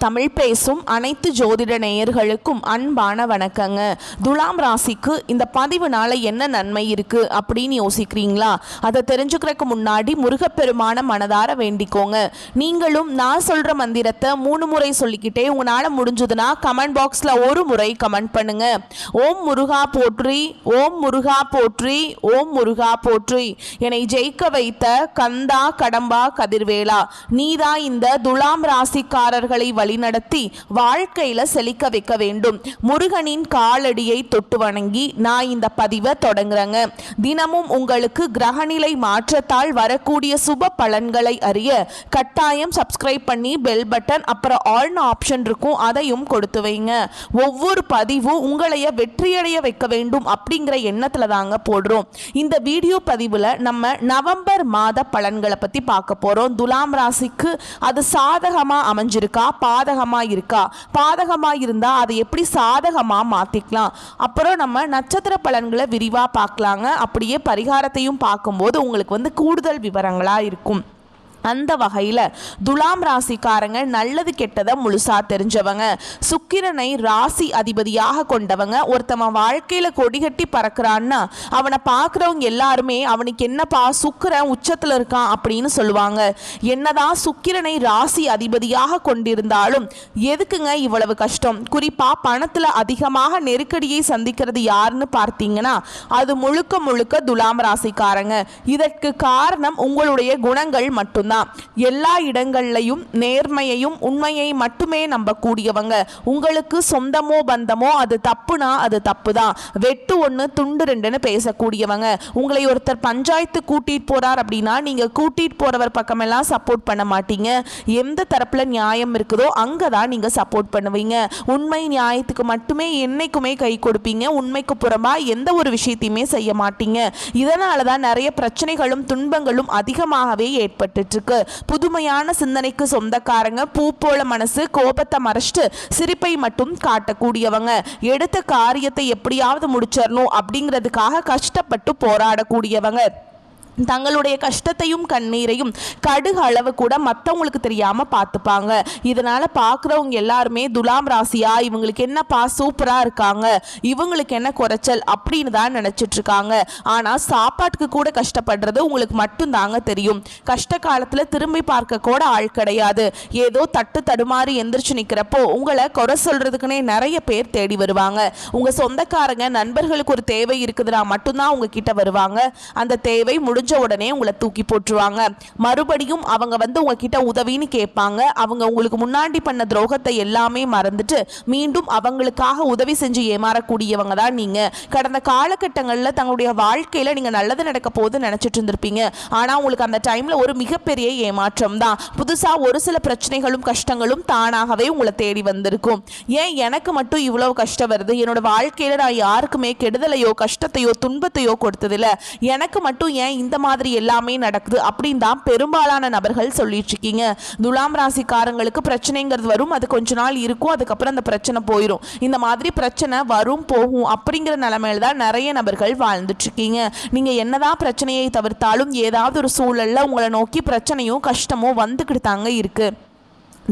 தமிழ் பேசும் அனைத்து ஜோதிட நேயர்களுக்கும் அன்பான வணக்கங்க. துலாம் ராசிக்கு இந்த பதிவுனால என்ன நன்மை இருக்கு அப்படின்னு யோசிக்கிறீங்களா? அதை தெரிஞ்சுக்கிறதுக்கு முன்னாடி முருகப்பெருமான மனதார வேண்டிக்கோங்க. நீங்களும் நான் சொல்ற மந்திரத்தை 3 முறை சொல்லிக்கிட்டே உங்களால முடிஞ்சதுன்னா கமெண்ட் பாக்ஸ்ல ஒரு முறை கமெண்ட் பண்ணுங்க. ஓம் முருகா போற்றி, ஓம் முருகா போற்றி, ஓம் முருகா போற்றி. என்னை ஜெயிக்க வைத்த கந்தா கடம்பா கதிர்வேலா, நீதான் இந்த துலாம் ராசிக்காரர்களை வழிநடத்தி வாழ்க்கையில செழிக்க வைக்க வேண்டும். முருகனின் காலடியை தொட்டு வணங்கி நான் இந்த பதிவை தொடங்குறேங்க. தினமும் உங்களுக்கு கிரகநிலை மாற்றத்தால் வரக்கூடிய சுப பலன்களை அறிய கட்டாயம் சப்ஸ்கிரைப் பண்ணி பெல் பட்டன் அப்புறம் ஆல்னு ஆப்ஷன் இருக்கும், அதையும் கொடுத்து வைங்க. ஒவ்வொரு பதிவும் உங்களைய வெற்றியடைய வைக்க வேண்டும் அப்படிங்கிற எண்ணத்துல தாங்க போடுறோம். இந்த வீடியோ பதிவுல நம்ம நவம்பர் மாத பலன்களை பத்தி பார்க்க போறோம். துலாம் ராசிக்கு அது சாதகமா அமைஞ்சிருக்கா, பாதகமா இருக்கா? பாதகமா இருந்தா அதை எப்படி சாதகமா மாத்திக்கலாம்? அப்புறம் நம்ம நட்சத்திர பலன்களை விரிவா பார்க்கலாங்க. அப்படியே பரிகாரத்தையும் பார்க்கும்போது உங்களுக்கு கூடுதல் விவரங்களா இருக்கும். அந்த வகையில் துலாம் ராசிக்காரங்க நல்லது கெட்டதை முழுசா தெரிஞ்சவங்க. சுக்கிரனை ராசி அதிபதியாக கொண்டவங்க. ஒருத்தவன் வாழ்க்கையில் கொடிகட்டி பறக்கிறான்னா அவனை பார்க்குறவங்க எல்லாருமே அவனுக்கு என்னப்பா சுக்கிரன் உச்சத்தில் இருக்கான் அப்படின்னு சொல்லுவாங்க. என்னதான் சுக்கிரனை ராசி அதிபதியாக கொண்டிருந்தாலும் எதுக்குங்க இவ்வளவு கஷ்டம்? குறிப்பாக பணத்தில் அதிகமாக நெருக்கடியை சந்திக்கிறது யாருன்னு பார்த்தீங்கன்னா அது முழுக்க முழுக்க துலாம் ராசிக்காரங்க. இதற்கு காரணம் உங்களுடைய குணங்கள் மட்டும். எல்லா இடங்கள்லையும் நேர்மையையும் உண்மையை மட்டுமே நம்பக்கூடியவங்க. உங்களுக்கு சொந்தமோ பந்தமோ அது தப்புனா அது தப்பு தான், வெட்டு ஒன்று துண்டு ரெண்டுன்னு பேசக்கூடியவங்க. உங்களை ஒருத்தர் பஞ்சாயத்து கூட்டிட்டு போறார் அப்படின்னா நீங்க கூட்டிட்டு போறவர் பக்கமெல்லாம் சப்போர்ட் பண்ண மாட்டீங்க. எந்த தரப்புல நியாயம் இருக்குதோ அங்கதான் நீங்க சப்போர்ட் பண்ணுவீங்க. உண்மை நியாயத்துக்கு மட்டுமே என்னைக்குமே கை கொடுப்பீங்க. உண்மைக்கு புறம்பா எந்த ஒரு விஷயத்தையுமே செய்ய மாட்டீங்க. இதனாலதான் நிறைய பிரச்சனைகளும் துன்பங்களும் அதிகமாகவே ஏற்பட்டு. புதுமையான சிந்தனைக்கு சொந்தக்காரங்க. பூ போல மனசு, கோபத்தை மறைச்சிட்டு சிரிப்பை மட்டும் காட்டக்கூடியவங்க. எடுத்த காரியத்தை எப்படியாவது முடிச்சிடணும் அப்படிங்கிறதுக்காக கஷ்டப்பட்டு போராடக்கூடியவங்க. தங்களுடைய கஷ்டத்தையும் கண்ணீரையும் கடுகு அளவு கூட மற்றவங்களுக்கு தெரியாம பார்த்துப்பாங்க. இதனால பார்க்குறவங்க எல்லாருமே துலாம் ராசியா இவங்களுக்கு என்னப்பா சூப்பரா இருக்காங்க, இவங்களுக்கு என்ன குறைச்சல் அப்படின்னு தான் நினைச்சிட்டு இருக்காங்க. ஆனா சாப்பாட்டுக்கு கூட கஷ்டப்படுறது உங்களுக்கு மட்டும் தாங்க தெரியும். கஷ்ட காலத்துல திரும்பி பார்க்க கூட ஆள் கிடையாது. ஏதோ தட்டு தடுமாறி எந்திரிச்சு நிக்கிறப்போ உங்களை குறை சொல்றதுக்குன்னே நிறைய பேர் தேடி வருவாங்க. உங்க சொந்தக்காரங்க நண்பர்களுக்கு ஒரு தேவை இருக்குதுன்னா மட்டும்தான் உங்ககிட்ட வருவாங்க. அந்த தேவை முடிஞ்ச உடனே உங்களை தூக்கி போட்டுருவாங்க. மறுபடியும் அவங்க உங்ககிட்ட உதவின்னு கேட்பாங்க. அவங்க உங்களுக்கு முன்னாடி பண்ண துரோகத்தை எல்லாமே மறந்துட்டு மீண்டும் அவங்களுக்காக உதவி செஞ்சு ஏமாறக்கூடியவங்க தான் நீங்க. கடந்த காலகட்டங்களில் தங்களுடைய வாழ்க்கையில நீங்க நல்லது நடக்க போது நினைச்சிட்டு இருந்திருப்பீங்க. ஆனா உங்களுக்கு அந்த டைம்ல ஒரு மிகப்பெரிய ஏமாற்றம் தான். புதுசா ஒரு சில பிரச்சனைகளும் கஷ்டங்களும் தானாகவே உங்களை தேடி வந்திருக்கும். ஏன் எனக்கு மட்டும் இவ்வளவு கஷ்டம் வருது? என்னோட வாழ்க்கையில நான் யாருக்குமே கெடுதலையோ கஷ்டத்தையோ துன்பத்தையோ கொடுத்ததில்ல, எனக்கு மட்டும் ஏன் இந்த மாதிரி எல்லாமே நடக்குது அப்படின்னு தான் பெரும்பாலான நபர்கள் சொல்லிட்டு இருக்கீங்க. துலாம் ராசிக்காரங்களுக்கு பிரச்சனைங்கிறது வரும், அது கொஞ்ச நாள் இருக்கும், அதுக்கப்புறம் அந்த பிரச்சனை போயிடும். இந்த மாதிரி பிரச்சனை வரும் போகும் அப்படிங்கிற நிலைமையில தான் நிறைய நபர்கள் வாழ்ந்துட்டு இருக்கீங்க. நீங்க என்னதான் பிரச்சனையை தவிர்த்தாலும் ஏதாவது ஒரு சூழல்ல உங்களை நோக்கி பிரச்சனையும் கஷ்டமும் வந்துக்கிட்டு தாங்க இருக்கு.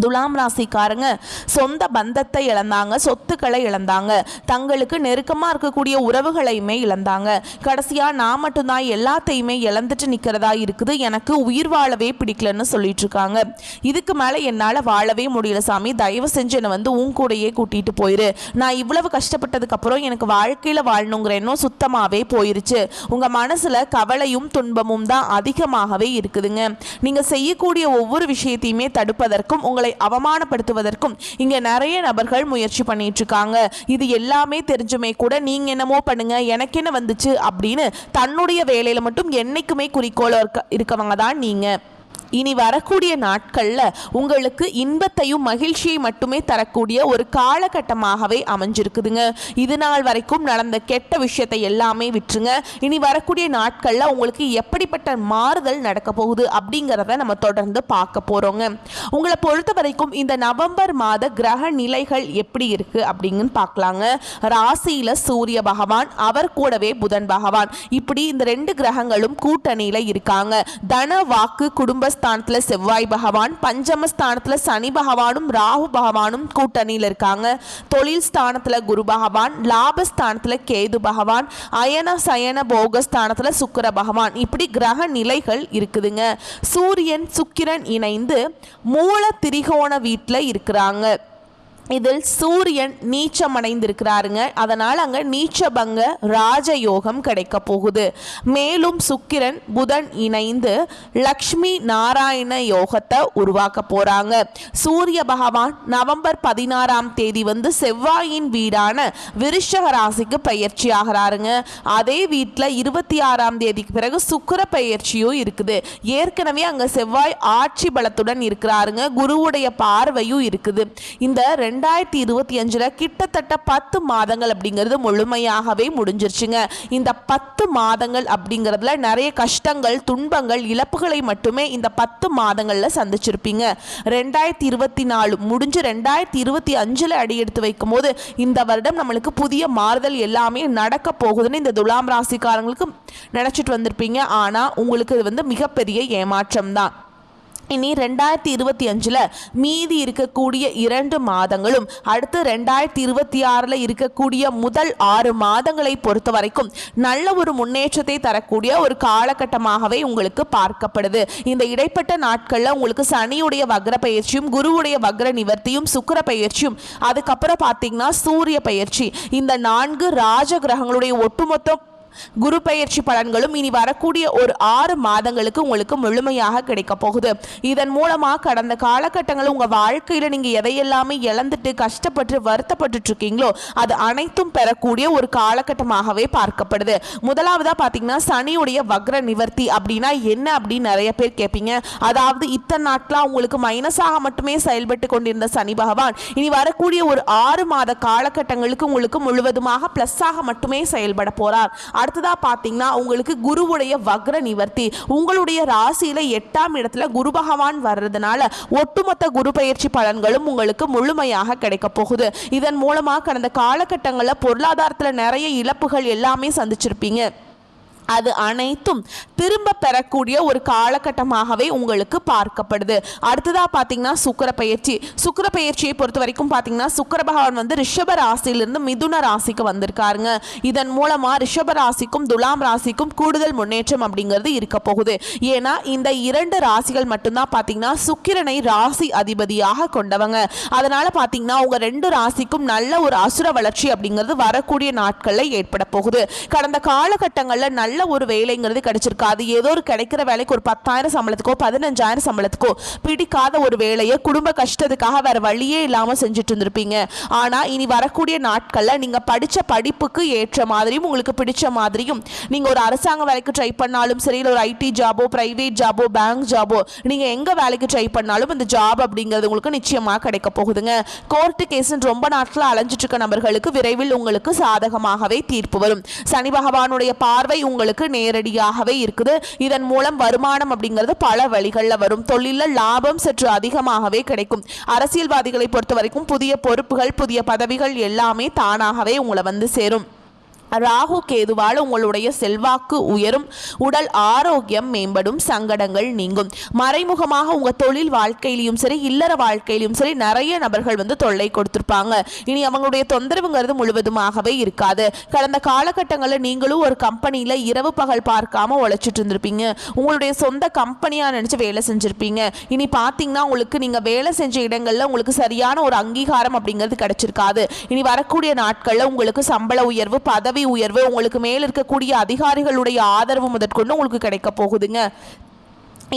துலாம் ராசிக்காரங்க சொந்த பந்தத்தை இழந்தாங்க, சொத்துக்களை இழந்தாங்க, தங்களுக்கு நெருக்கமாக இருக்கக்கூடிய உறவுகளையுமே இழந்தாங்க. கடைசியாக நான் மட்டும்தான் எல்லாத்தையுமே இழந்துட்டு நிற்கிறதா இருக்குது, எனக்கு உயிர் வாழவே பிடிக்கலன்னு சொல்லிட்டு இருக்காங்க. இதுக்கு மேலே என்னால் வாழவே முடியல சாமி, தயவு செஞ்சு என்னை உன் கூடையே கூட்டிகிட்டு போயிரு. நான் இவ்வளவு கஷ்டப்பட்டதுக்கப்புறம் எனக்கு வாழ்க்கையில் வாழணுங்கிற எண்ணம் சுத்தமாகவே போயிருச்சு. உங்கள் மனசில் கவலையும் துன்பமும் தான் அதிகமாகவே இருக்குதுங்க. நீங்கள் செய்யக்கூடிய ஒவ்வொரு விஷயத்தையுமே தடுப்பதற்கும் உங்களை அவமானப்படுத்துவதற்கும் இங்க நிறைய நபர்கள் முயற்சி பண்ணிட்டு இருக்காங்க. இது எல்லாமே தெரிஞ்சுமே கூட நீங்க என்னமோ பண்ணுங்க எனக்கு என்ன வந்துச்சு அப்படின்னு தன்னுடைய வேலையில மட்டும் என்னைக்குமே குறிக்கோள் இருக்கவங்க தான் நீங்க. இனி வரக்கூடிய நாட்கள்ல உங்களுக்கு இன்பத்தையும் மகிழ்ச்சியை மட்டுமே தரக்கூடிய ஒரு காலகட்டமாகவே அமைஞ்சிருக்குதுங்க. இது நாள் வரைக்கும் நடந்த கெட்ட விஷயத்தை எல்லாமே விட்டுருங்க. இனி வரக்கூடிய நாட்கள்ல உங்களுக்கு எப்படிப்பட்ட மாறுதல் நடக்க போகுது அப்படிங்கிறத நம்ம தொடர்ந்து பார்க்க போறோங்க. உங்களை பொறுத்த வரைக்கும் இந்த நவம்பர் மாத கிரக நிலைகள் எப்படி இருக்கு அப்படிங்கன்னு பார்க்கலாங்க. ராசியில சூரிய பகவான், அவர் கூடவே புதன் பகவான், இப்படி இந்த 2 கிரகங்களும் கூட்டணியில இருக்காங்க. தன வாக்கு குடும்ப ஸ்தானத்துல செவ்வாய் பகவான், பஞ்சமஸ்தானத்துல சனி பகவானும் ராகு பகவானும் கூட்டணியில் இருக்காங்க. தொழில் ஸ்தானத்துல குரு பகவான், லாபஸ்தானத்துல கேது பகவான், அயன சயன போகஸ்தானத்துல சுக்கிர பகவான், இப்படி கிரக நிலைகள் இருக்குதுங்க. சூரியன் சுக்கிரன் இணைந்து மூல திரிகோண வீட்டில் இருக்கிறாங்க. இதில் சூரியன் நீச்சம் அடைந்திருக்கிறாருங்க. அதனால் அங்கே நீச்சபங்க ராஜயோகம் கிடைக்க போகுது. மேலும் சுக்கிரன் புதன் இணைந்து லக்ஷ்மி நாராயண யோகத்தை உருவாக்க போறாங்க. சூரிய பகவான் நவம்பர் 16ஆம் தேதி வந்து செவ்வாயின் வீடான விருஷக ராசிக்கு பயிற்சி ஆகிறாருங்க. அதே வீட்டில் 26ஆம் தேதிக்கு பிறகு சுக்கிர பயிற்சியும் இருக்குது. ஏற்கனவே அங்கே செவ்வாய் ஆட்சி பலத்துடன் இருக்கிறாருங்க. குருவுடைய பார்வையும் இருக்குது. இந்த 2025 கிட்டத்தட்ட 10 மாதங்கள் அப்படிங்கிறது முழுமையாகவே முடிஞ்சிருச்சுங்க. இந்த 10 மாதங்கள் அப்படிங்கிறதுல நிறைய கஷ்டங்கள், துன்பங்கள், இழப்புகளை மட்டுமே இந்த 10 மாதங்கள்ல சந்திச்சிருப்பீங்க. 2024 முடிஞ்சு 2025 அடி எடுத்து வைக்கும் போது இந்த வருடம் நம்மளுக்கு புதிய மாறுதல் எல்லாமே நடக்க போகுதுன்னு இந்த துலாம் ராசிக்காரங்களுக்கு நினைச்சிட்டு வந்திருப்பீங்க. ஆனா உங்களுக்கு இது வந்து மிகப்பெரிய ஏமாற்றம் தான். இனி 2025 மீதி இருக்கக்கூடிய 2 மாதங்களும் அடுத்து 2026 இருக்கக்கூடிய முதல் 6 மாதங்களை பொறுத்த வரைக்கும் நல்ல ஒரு முன்னேற்றத்தை தரக்கூடிய ஒரு காலகட்டமாகவே உங்களுக்கு பார்க்கப்படுது. இந்த இடைப்பட்ட நாட்களில் உங்களுக்கு சனியுடைய வக்ர பயிற்சியும், குருவுடைய வக்ர நிவர்த்தியும், சுக்கிர பயிற்சியும், அதுக்கப்புறம் பார்த்தீங்கன்னா சூரிய பயிற்சி, இந்த 4 ராஜ கிரகங்களுடைய ஒட்டுமொத்த குரு பயிற்சி பலன்களும் இனி வரக்கூடிய ஒரு 6 மாதங்களுக்கு உங்களுக்கு முழுமையாக கிடைக்க போகுது. இதன் மூலமா கடந்த காலகட்டங்களில் உங்க வாழ்க்கையில நீங்க எதையெல்லாமே இழந்துட்டு கஷ்டப்பட்டு வருத்தப்பட்டு இருக்கீங்களோ அது அனைத்தும் பெறக்கூடிய ஒரு காலகட்டமாகவே பார்க்கப்படுது. முதலாவதா பாத்தீங்கன்னா சனியுடைய வக்ர நிவர்த்தி அப்படின்னா என்ன அப்படின்னு நிறைய பேர் கேட்பீங்க. அதாவது இத்தனை நாட்களா உங்களுக்கு மைனஸாக மட்டுமே செயல்பட்டு கொண்டிருந்த சனி பகவான் இனி வரக்கூடிய ஒரு 6 மாத காலகட்டங்களுக்கு உங்களுக்கு முழுவதுமாக பிளஸ்ஸாக மட்டுமே செயல்பட போறார். அடுத்ததா பாத்தீங்கன்னா உங்களுக்கு குருவுடைய வக்ர நிவர்த்தி, உங்களுடைய ராசியில 8ஆம் இடத்துல குரு பகவான் வர்றதுனால ஒட்டுமொத்த குரு பயிற்சி பலன்களும் உங்களுக்கு முழுமையாக கிடைக்க போகுது. இதன் மூலமா கடந்த காலகட்டங்களில் பொருளாதாரத்துல நிறைய இழப்புகள் எல்லாமே சந்திச்சிருப்பீங்க. அது அனைத்தும் திரும்ப பெறக்கூடிய ஒரு காலகட்டமாகவே உங்களுக்கு பார்க்கப்படுது. அடுத்ததா பாத்தீங்கன்னா சுக்கிர பயிற்சி. சுக்கிர பயிற்சியை பொறுத்த வரைக்கும் பாத்தீங்கன்னா சுக்கிர பகவான் வந்து ரிஷப ராசியிலிருந்து மிதுன ராசிக்கு வந்திருக்காருங்க. இதன் மூலமா ரிஷப ராசிக்கும் துலாம் ராசிக்கும் கூடுதல் முன்னேற்றம் அப்படிங்கிறது இருக்க போகுது. ஏன்னா இந்த 2 ராசிகள் மட்டும்தான் பாத்தீங்கன்னா சுக்கிரனை ராசி அதிபதியாக கொண்டவங்க. அதனால பாத்தீங்கன்னா உங்க 2 ராசிக்கும் நல்ல ஒரு அசுர வளர்ச்சி அப்படிங்கிறது வரக்கூடிய நாட்கள்ல ஏற்பட போகுது. கடந்த காலகட்டங்கள்ல நல்ல ஒரு வேலைங்கிறது கிடைச்சிருக்காது. ஏதோ ஒரு கிடைக்கிற வேலைக்கு ஒரு 10,000 சம்பளத்துக்கோ 15,000 சம்பளத்துக்கோ பிடிக்காத ஒரு வேலையை குடும்ப கஷ்டத்துக்காக வேற வழியே இல்லாம செஞ்சுட்டு இருந்திருப்பீங்க. ஆனா இனி வரக்கூடிய நாட்கள்ல நீங்க படிச்ச படிப்புக்கு ஏற்ற மாதிரியும் உங்களுக்கு பிடிச்ச மாதிரியும் நீங்க ஒரு அரசாங்க வேலைக்கு ட்ரை பண்ணாலும் சரி, ஒரு ஐடி ஜாபோ, பிரைவேட் ஜாபோ, பேங்க் ஜாபோ, நீங்க எங்க வேலைக்கு ட்ரை பண்ணாலும் இந்த ஜாப் அப்படிங்கிறது உங்களுக்கு நிச்சயமா கிடைக்க போகுதுங்க. கோர்ட்டு கேஸ் ரொம்ப நாட்கள் அலைஞ்சிட்டு இருக்க நபர்களுக்கு விரைவில் உங்களுக்கு சாதகமாகவே தீர்ப்பு வரும். சனி பகவானுடைய பார்வை உங்களுக்கு நேரடியாகவே இருக்குது. இதன் மூலம் வருமானம் அப்படிங்கிறது பல வழிகளில் வரும். தொழில லாபம் சற்று அதிகமாகவே கிடைக்கும். அரசியல்வாதிகளை பொறுத்த வரைக்கும் புதிய பொறுப்புகள், புதிய பதவிகள் எல்லாமே தானாகவே உங்களை வந்து சேரும். ராகு கேதுவால் உங்களுடைய செல்வாக்கு உயரும், உடல் ஆரோக்கியம் மேம்படும், சங்கடங்கள் நீங்கும். மறைமுகமாக உங்க தொழில் வாழ்க்கையிலும் சரி, இல்லற வாழ்க்கையிலும் சரி நிறைய நபர்கள் வந்து தொல்லை கொடுத்திருப்பாங்க. இனி அவங்களுடைய தொந்தரவுங்கிறது முழுவதுமாகவே இருக்காது. கடந்த காலகட்டங்களில் நீங்களும் ஒரு கம்பெனியில இரவு பகல் பார்க்காம உழைச்சிட்டு இருந்திருப்பீங்க. உங்களுடைய சொந்த கம்பெனியா நினைச்சு வேலை செஞ்சிருப்பீங்க. இனி பாத்தீங்கன்னா உங்களுக்கு நீங்க வேலை செஞ்ச இடங்கள்ல உங்களுக்கு சரியான ஒரு அங்கீகாரம் அப்படிங்கிறது கிடைச்சிருக்காது. இனி வரக்கூடிய நாட்கள்ல உங்களுக்கு சம்பள உயர்வு, பதவி உயர்வு, உங்களுக்கு மேல் இருக்கக்கூடிய அதிகாரிகளுடைய ஆதரவு முதற்கொண்டு உங்களுக்கு கிடைக்க போகுதுங்க.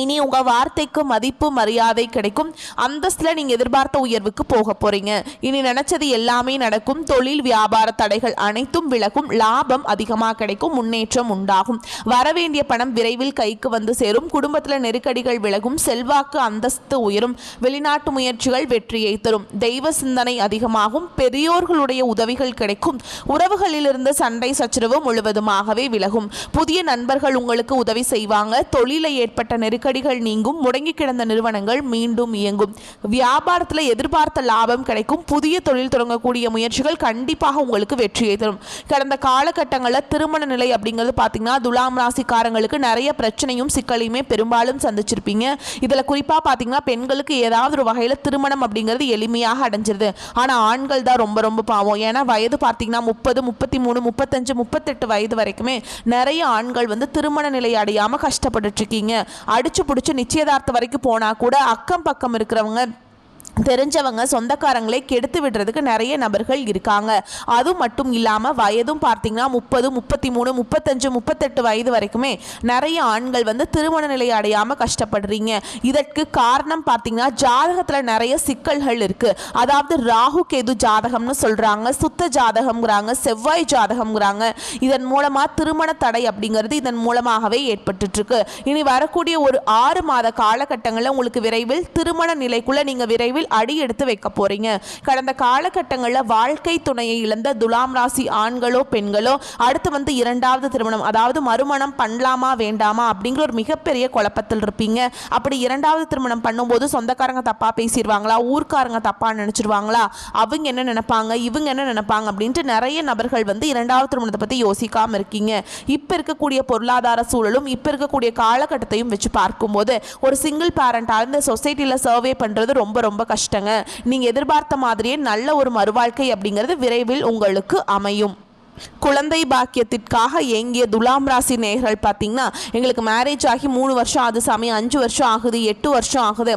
இனி உங்க வார்த்தைக்கு மதிப்பு மரியாதை கிடைக்கும். அந்தஸ்துல நீங்க எதிர்பார்த்த உயர்வுக்கு போக போறீங்க. இனி நினைச்சது எல்லாமே நடக்கும். தொழில் வியாபார தடைகள் அனைத்தும் விலகும். லாபம் அதிகமாக கிடைக்கும். முன்னேற்றம் உண்டாகும். வரவேண்டிய பணம் விரைவில் கைக்கு வந்து சேரும். குடும்பத்துல நெருக்கடிகள் விலகும். செல்வாக்கு அந்தஸ்து உயரும். வெளிநாட்டு முயற்சிகள் வெற்றியை தரும். தெய்வ சிந்தனை அதிகமாகும். பெரியோர்களுடைய உதவிகள் கிடைக்கும். உறவுகளிலிருந்து சண்டை சச்சரவு முழுவதுமாகவே விலகும். புதிய நண்பர்கள் உங்களுக்கு உதவி செய்வாங்க. தொழிலை ஏற்பட்ட நெருக்கடிகள் நீங்கும். முடங்கி கிடந்த நிறுவனங்கள் மீண்டும் இயங்கும். வியாபாரத்தில் எதிர்பார்த்த லாபம் கிடைக்கும். புதிய தொழில் தொடங்கக்கூடிய முயற்சிகள் கண்டிப்பாக உங்களுக்கு வெற்றியை தரும். கடந்த காலகட்டங்களில் திருமண நிலை அப்படிங்கிறது பார்த்தீங்கன்னா துலாம் ராசிக்காரங்களுக்கு நிறைய பிரச்சனையும் சிக்கலையுமே பெரும்பாலும் சந்திச்சிருப்பீங்க. இதில் குறிப்பாக பார்த்தீங்கன்னா பெண்களுக்கு ஏதாவது ஒரு வகையில் திருமணம் அப்படிங்கிறது எளிமையாக அடைஞ்சிருது. ஆனால் ஆண்கள் தான் ரொம்ப ரொம்ப பாவம். ஏன்னா வயது பார்த்தீங்கன்னா 30, 33, 35, 38 வயது வரைக்குமே நிறைய ஆண்கள் வந்து திருமண நிலை அடையாமல் கஷ்டப்பட்டுட்டு இருக்கீங்க. அடிச்சு பிடிச்சி நிச்சயதார்த்தம் வரைக்கும் போனால் கூட அக்கம் பக்கம் இருக்கிறவங்க தெரிஞ்சவங்க சொந்தக்காரங்களே கெடுத்து விடுறதுக்கு நிறைய நபர்கள் இருக்காங்க. அது மட்டும் இல்லாமல் வயதும் பார்த்தீங்கன்னா 30, 33, 35, 38 வயது வரைக்குமே நிறைய ஆண்கள் வந்து திருமண நிலை அடையாமல் கஷ்டப்படுறீங்க. இதற்கு காரணம் பார்த்தீங்கன்னா ஜாதகத்தில் நிறைய சிக்கல்கள் இருக்குது. அதாவது ராகு கேது ஜாதகம்னு சொல்கிறாங்க, சுத்த ஜாதகம்ங்கிறாங்க, செவ்வாய் ஜாதகம்ங்கிறாங்க. இதன் மூலமாக திருமண தடை அப்படிங்கிறது இதன் மூலமாகவே ஏற்பட்டுருக்கு. இனி வரக்கூடிய ஒரு 6 மாத காலகட்டங்களில் உங்களுக்கு விரைவில் திருமண நிலைக்குள்ளே நீங்கள் விரைவில் அடி எடுத்து வைக்க போறீங்க. கடந்த காலகட்டங்களில் வாழ்க்கை துணையை இழந்த துலாம் ராசி ஆண்களோ பெண்களோ அடுத்து வந்து இரண்டாவது திருமணம், அதாவது மறுமணம் பண்ணலாமா வேண்டாமா அப்படிங்கிற ஒரு மிகப்பெரிய குழப்பத்தில் இருப்பீங்க. அப்படி இரண்டாவது திருமணம் பண்ணும்போது சொந்தக்காரங்க தப்பா பேசிடுவாங்களா, ஊர்க்காரங்க தப்பா நினைச்சிருவாங்களா, அவங்க என்ன நினைப்பாங்க, இவங்க என்ன நினைப்பாங்க அப்படின்ட்டு நிறைய நபர்கள் வந்து இரண்டாவது திருமணத்தை பத்தி யோசிக்காம இருக்கீங்க. இப்ப இருக்கக்கூடிய பொருளாதார சூழலும் இப்ப இருக்கக்கூடிய காலகட்டத்தையும் வச்சு பார்க்கும்போது ஒரு சிங்கிள் பேரண்டாக இந்த சொசைட்டியில் சர்வே பண்றது ரொம்ப ரொம்ப கஷ்டங்க. நீங்க எதிர்பார்த்த மாதிரியே நல்ல ஒரு மறுவாழ்க்கை அப்படிங்கிறது விரைவில் உங்களுக்கு அமையும். குழந்தை பாக்கியத்திற்காக ஏங்கிய துலாம் ராசி நேயர்கள் பார்த்தீங்கன்னா எங்களுக்கு மேரேஜ் ஆகி 3 வருஷம் ஆகுது சாமி, 5 வருஷம் ஆகுது, 8 வருஷம் ஆகுது,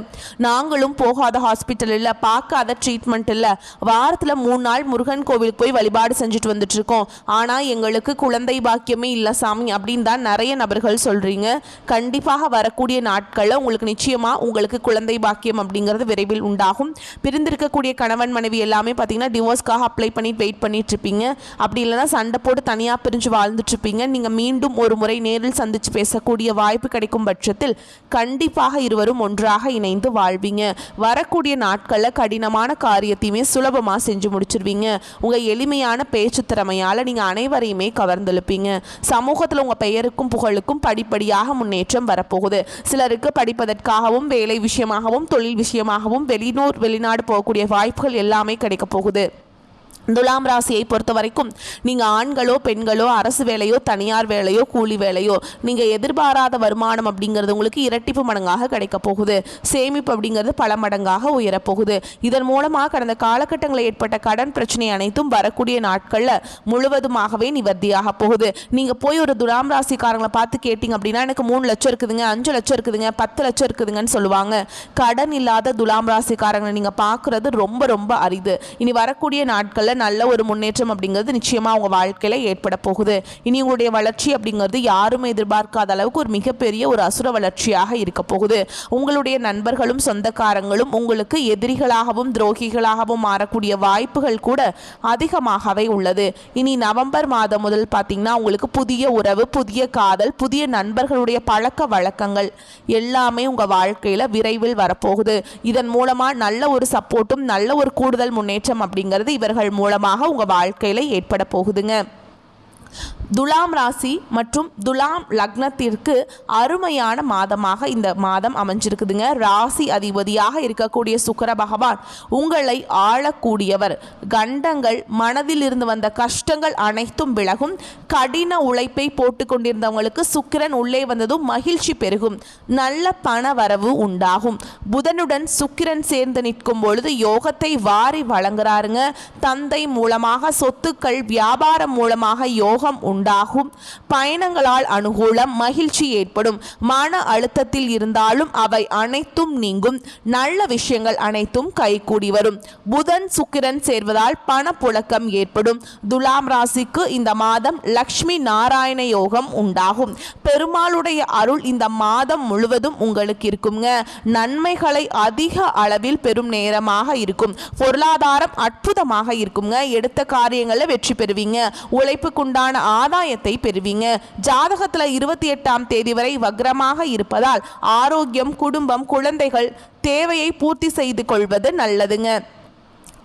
நாங்களும் போகாத ஹாஸ்பிட்டல் இல்லை, பார்க்காத ட்ரீட்மெண்ட் இல்லை, வாரத்தில் 3 நாள் முருகன் கோவிலுக்கு போய் வழிபாடு செஞ்சுட்டு வந்துட்டு இருக்கோம், ஆனால் எங்களுக்கு குழந்தை பாக்கியமே இல்லை சாமி அப்படின்னு தான் நிறைய நபர்கள் சொல்றீங்க. கண்டிப்பாக வரக்கூடிய நாட்களில் உங்களுக்கு நிச்சயமாக உங்களுக்கு குழந்தை பாக்கியம் அப்படிங்கிறது விரைவில் உண்டாகும். பிரிந்திருக்கக்கூடிய கணவன் மனைவி எல்லாமே பார்த்தீங்கன்னா டிவோர்ஸ்க்காக அப்ளை பண்ணி வெயிட் பண்ணிட்டு இருப்பீங்க. அப்படி இல்லைன்னா சண்டை போட்டு தனியாக பிரிஞ்சு வாழ்ந்துட்டு இருப்பீங்க. நீங்கள் மீண்டும் ஒரு முறை நேரில் சந்திச்சு பேசக்கூடிய வாய்ப்பு கிடைக்கும் பட்சத்தில் கண்டிப்பாக இருவரும் ஒன்றாக இணைந்து வாழ்வீங்க. வரக்கூடிய நாட்களில் கடினமான காரியத்தையுமே சுலபமாக செஞ்சு முடிச்சிருவீங்க. உங்கள் எளிமையான பேச்சு திறமையால் நீங்கள் அனைவரையுமே கவர்ந்தெழுப்பீங்க. சமூகத்தில் உங்கள் பெயருக்கும் புகழுக்கும் படிப்படியாக முன்னேற்றம் வரப்போகுது. சிலருக்கு படிப்பதற்காகவும் வேலை விஷயமாகவும் தொழில் விஷயமாகவும் வெளிநாடு போகக்கூடிய வாய்ப்புகள் எல்லாமே கிடைக்க போகுது. துலாம் ராசியை பொறுத்த வரைக்கும் நீங்கள் ஆண்களோ பெண்களோ அரசு வேலையோ தனியார் வேலையோ கூலி வேலையோ நீங்கள் எதிர்பாராத வருமானம் அப்படிங்கிறது உங்களுக்கு இரட்டிப்பு மடங்காக கிடைக்க போகுது. சேமிப்பு அப்படிங்கிறது பல மடங்காக உயரப்போகுது. இதன் மூலமாக கடந்த காலகட்டங்களில் ஏற்பட்ட கடன் பிரச்சனை அனைத்தும் வரக்கூடிய நாட்களில் முழுவதுமாகவே நிவர்த்தியாக போகுது. நீங்கள் போய் ஒரு துலாம் ராசிக்காரங்களை பார்த்து கேட்டிங்க அப்படின்னா எனக்கு 3 லட்சம் இருக்குதுங்க, 5 லட்சம் இருக்குதுங்க, 10 லட்சம் இருக்குதுங்கன்னு சொல்லுவாங்க. கடன் இல்லாத துலாம் ராசிக்காரங்களை நீங்கள் பார்க்குறது ரொம்ப ரொம்ப அரிது. இனி வரக்கூடிய நாட்களில் நல்ல ஒரு முன்னேற்றம் அப்படிங்கிறது நிச்சயமா உங்க வாழ்க்கையில ஏற்பட போகுது. இனி உங்களுடைய வளர்ச்சி அப்படிங்கிறது யாருமே எதிர்பார்க்காத அளவுக்கு ஒரு மிகப்பெரிய ஒரு அசுர வளர்ச்சியாக இருக்க போகுது. உங்களுடைய நண்பர்களும் சொந்தக்காரங்களும் உங்களுக்கு எதிரிகளாகவும் துரோகிகளாகவும் மாறக்கூடிய வாய்ப்புகள் கூட அதிகமாகவே உள்ளது. இனி நவம்பர் மாதம் முதல் பார்த்தீங்கன்னா உங்களுக்கு புதிய உறவு, புதிய காதல், புதிய நண்பர்களுடைய பழக்க வழக்கங்கள் எல்லாமே உங்க வாழ்க்கையில விரைவில் வரப்போகுது. இதன் மூலமா நல்ல ஒரு சப்போர்ட்டும் நல்ல ஒரு கூடுதல் முன்னேற்றம் அப்படிங்கிறது இவர்கள் மூலமாக உங்க வாழ்க்கையில ஏற்பட போகுதுங்க. துலாம் ராசி மற்றும் துலாம் லக்னத்திற்கு அருமையான மாதமாக இந்த மாதம் அமைஞ்சிருக்குதுங்க. ராசி அதிபதியாக இருக்கக்கூடிய சுக்கிர பகவான் உங்களை ஆளக்கூடியவர். கண்டங்கள், மனதில் இருந்து வந்த கஷ்டங்கள் அனைத்தும் விலகும். கடின உழைப்பை போட்டு கொண்டிருந்தவங்களுக்கு சுக்கிரன் உள்ளே வந்ததும் மகிழ்ச்சி பெருகும். நல்ல பண வரவு உண்டாகும். புதனுடன் சுக்கிரன் சேர்ந்து நிற்கும் பொழுது யோகத்தை வாரி வழங்குறாருங்க. தந்தை மூலமாக சொத்துக்கள், வியாபாரம் மூலமாக யோகம் உண்டாகும். பயணங்களால் அனுகூலம், மகிழ்ச்சி ஏற்படும். மன அழுத்தத்தில் இருந்தாலும் அவை அனைத்தும் நீங்கும். நல்ல விஷயங்கள் அனைத்தும் கைகூடி வரும். புதன் சுக்கிரன் சேர்வதால் பணப்புழக்கம் ஏற்படும். துலாம் ராசிக்கு இந்த மாதம் லக்ஷ்மி நாராயண யோகம் உண்டாகும். பெருமாளுடைய அருள் இந்த மாதம் முழுவதும் உங்களுக்கு இருக்குங்க. நன்மைகளை அதிக அளவில் பெறும் நேரமாக இருக்கும். பொருளாதாரம் அற்புதமாக இருக்குங்க. எடுத்த காரியங்களில் வெற்றி பெறுவீங்க. உழைப்புக்குண்டான ஆதாயத்தை பெறுவீங்க. ஜாதகத்தில் 28ஆம் தேதி வரை வக்ரமாக இருப்பதால் ஆரோக்கியம், குடும்பம், குழந்தைகள் தேவையை பூர்த்தி செய்து கொள்வது நல்லதுங்க.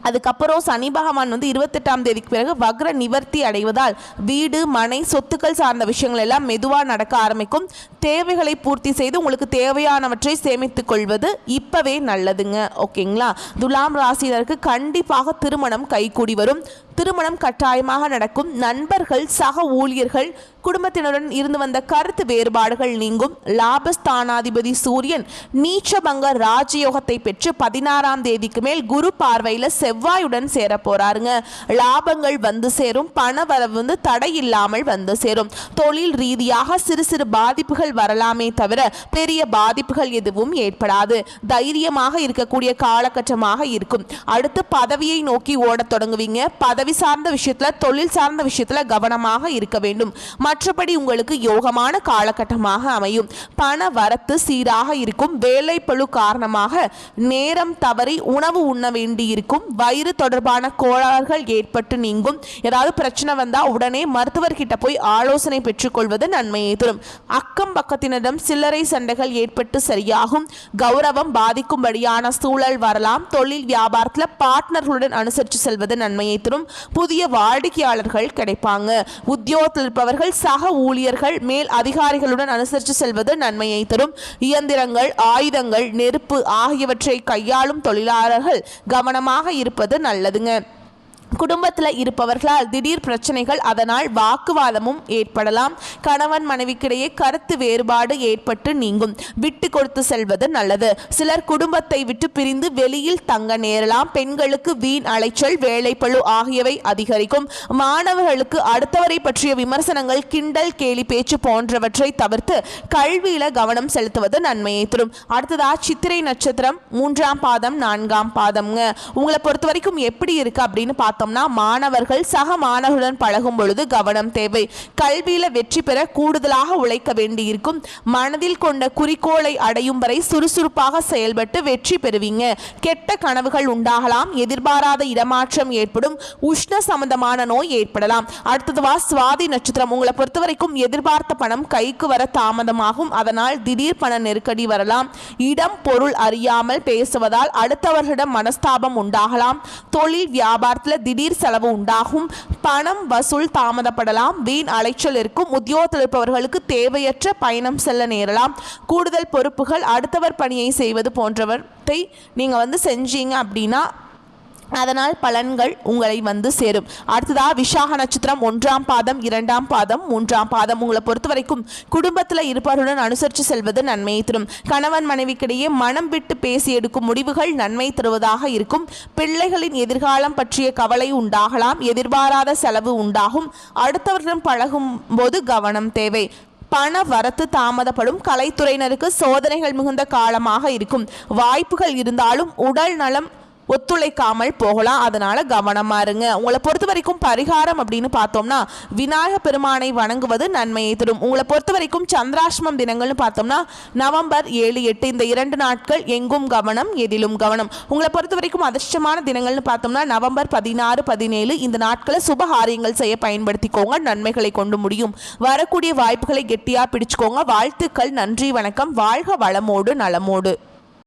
அதுக்கப்புறம் சனி பகவான் வந்து 28ஆம் தேதிக்கு பிறகு வக்ர நிவர்த்தி அடைவதால் வீடு மனை சொத்துக்கள் சார்ந்த விஷயங்கள் எல்லாம் மெதுவாக நடக்க ஆரம்பிக்கும். தேவைகளை பூர்த்தி செய்து உங்களுக்கு தேவையானவற்றை சேமித்துக் கொள்வது இப்பவே நல்லதுங்க. ஓகேங்களா? துலாம் ராசினருக்கு கண்டிப்பாக திருமணம் கைகூடி வரும். திருமணம் கட்டாயமாக நடக்கும். நண்பர்கள் சக ஊழியர்கள் குடும்பத்தினருடன் இருந்து வந்த கருத்து வேறுபாடுகள் நீங்கும். லாபஸ்தானாதிபதி சூரியன் நீச்சபங்க ராஜயோகத்தை பெற்று 16ஆம் தேதிக்கு மேல் குரு பார்வையில் செவ்வாயுடன் சேர போறாருங்க. லாபங்கள் வந்து சேரும். பண வரவு வந்து தடை இல்லாமல் வந்து சேரும். தொழில் ரீதியாக சிறு சிறு பாதிப்புகள் வரலாமே தவிர பெரிய பாதிப்புகள் எதுவும் ஏற்படாது. தைரியமாக இருக்கக்கூடிய காலகட்டமாக இருக்கும். அடுத்து பதவியை நோக்கி ஓடத் தொடங்குவீங்க. பதவி சார்ந்த விஷயத்துல தொழில் சார்ந்த விஷயத்துல கவனமாக இருக்க வேண்டும். மற்றபடி உங்களுக்கு யோகமான காலகட்டமாக அமையும். பண வரத்து சீராக இருக்கும். வேலை பளு காரணமாக நேரம் தவறி உணவு உண்ண வேண்டி இருக்கும். வயிறு தொடர்பான கோளாறுகள் ஏற்பட்டு நீங்கும். ஏதாவது பிரச்சனை வந்தா உடனே மருத்துவர்கிட்ட போய் ஆலோசனை பெற்றுக்கொள்வது நன்மையை தரும். அக்கம் பக்கத்தினரிடம் சில்லறை சண்டைகள் ஏற்பட்டு சரியாகும். கௌரவம் பாதிக்கும்படியான சூழல் வரலாம். தொழில் வியாபாரத்தில் பார்ட்னர்களுடன் அனுசரித்து செல்வது நன்மையை தரும். புதிய வாடிக்கையாளர்கள் கிடைப்பாங்க. உத்தியோகத்தில் இருப்பவர்கள் சக ஊழியர்கள் மேல் அதிகாரிகளுடன் அனுசரித்து செல்வது நன்மையை தரும். இயந்திரங்கள் ஆயுதங்கள் நெருப்பு ஆகியவற்றை கையாளும் தொழிலாளர்கள் கவனமாக இருப்பது நல்லதுங்க. குடும்பத்தில் இருப்பவர்களால் திடீர் பிரச்சனைகள், அதனால் வாக்குவாதமும் ஏற்படலாம். கணவன் மனைவிக்கிடையே கருத்து வேறுபாடு ஏற்பட்டு நீங்கும். விட்டு கொடுத்து செல்வது நல்லது. சிலர் குடும்பத்தை விட்டு பிரிந்து வெளியில் தங்க நேரலாம். பெண்களுக்கு வீண் அலைச்சல் வேலைப்பளு ஆகியவை அதிகரிக்கும். மாணவர்களுக்கு அடுத்தவரை பற்றிய விமர்சனங்கள் கிண்டல் கேலி பேச்சு போன்றவற்றை தவிர்த்து கல்வியில கவனம் செலுத்துவது நன்மையை தரும். அடுத்ததா சித்திரை நட்சத்திரம் 3ஆம் பாதம் 4ஆம் பாதம்ங்க. உங்களை பொறுத்த வரைக்கும் எப்படி இருக்கு அப்படின்னு பார்த்தோம்னா, மாணவர்கள் சக மாணவர்களுடன் பழகும் பொழுது கவனம் தேவை. கல்வியில வெற்றி பெற கூடுதலாக உழைக்க வேண்டியிருக்கும். மனதில் கொண்ட குறிக்கோளை அடையும் வரை சுறுசுறுப்பாக செயல்பட்டு வெற்றி பெறுவீங்க. கெட்ட கனவுகள் உண்டாகலாம். எதிர்பாராத இடமாற்றம் ஏற்படும். உஷ்ண சம்பந்தமான நோய் ஏற்படலாம். அடுத்ததுவா சுவாதி நட்சத்திரம். உங்களை பொறுத்த வரைக்கும் எதிர்பார்த்த பணம் கைக்கு வர தாமதமாகும். அதனால் திடீர் பண நெருக்கடி வரலாம். இடம் பொருள் அறியாமல் பேசுவதால் அடுத்தவர்களிடம் மனஸ்தாபம் உண்டாகலாம். தொழில் வியாபாரத்தில் திடீர் செலவு உண்டாகும். பணம் வசூல் தாமதப்படலாம். வீண் அலைச்சல் இருக்கும். உத்தியோகத்தில் இருப்பவர்களுக்கு தேவையற்ற பயணம் செல்ல நேரலாம். கூடுதல் பொறுப்புகள், அடுத்தவர் பணியை செய்வது போன்றவற்றை நீங்க செஞ்சீங்க அப்படின்னா அதனால் பலன்கள் உங்களை சேரும். அடுத்ததா விசாக நட்சத்திரம் 1ஆம் பாதம் 2ஆம் பாதம் 3ஆம் பாதம். உங்களை பொறுத்த வரைக்கும் குடும்பத்தில் இருப்பவர்களுடன் அனுசரித்து செல்வது நன்மையை தரும். கணவன் மனைவிக்கிடையே மனம் விட்டு பேசி எடுக்கும் முடிவுகள் நன்மை தருவதாக இருக்கும். பிள்ளைகளின் எதிர்காலம் பற்றிய கவலை உண்டாகலாம். எதிர்பாராத செலவு உண்டாகும். அடுத்தவர்களுடன் பழகும் போது கவனம் தேவை. பண வரத்து தாமதப்படும். கலைத்துறையினருக்கு சோதனைகள் மிகுந்த காலமாக இருக்கும். வாய்ப்புகள் இருந்தாலும் உடல் நலம் ஒத்துழைக்காமல் போகலாம். அதனால கவனமா இருங்க. உங்களை பொறுத்த வரைக்கும் பரிகாரம் அப்படின்னு பார்த்தோம்னா, விநாயக பெருமானை வணங்குவது நன்மையை தரும். உங்களை பொறுத்த வரைக்கும் சந்திராஷ்டமம் தினங்கள்னு பார்த்தோம்னா நவம்பர் 7, 8 இந்த 2 நாட்கள் எங்கும் கவனம் எதிலும் கவனம். உங்களை பொறுத்த வரைக்கும் அதிர்ஷ்டமான தினங்கள்னு பார்த்தோம்னா நவம்பர் 16, 17 இந்த நாட்களை சுபகாரியங்கள் செய்ய பயன்படுத்திக்கோங்க. நன்மைகளை கொண்டு முடியும். வரக்கூடிய வாய்ப்புகளை கெட்டியா பிடிச்சுக்கோங்க. வாழ்த்துக்கள். நன்றி, வணக்கம். வாழ்க வளமோடு நலமோடு.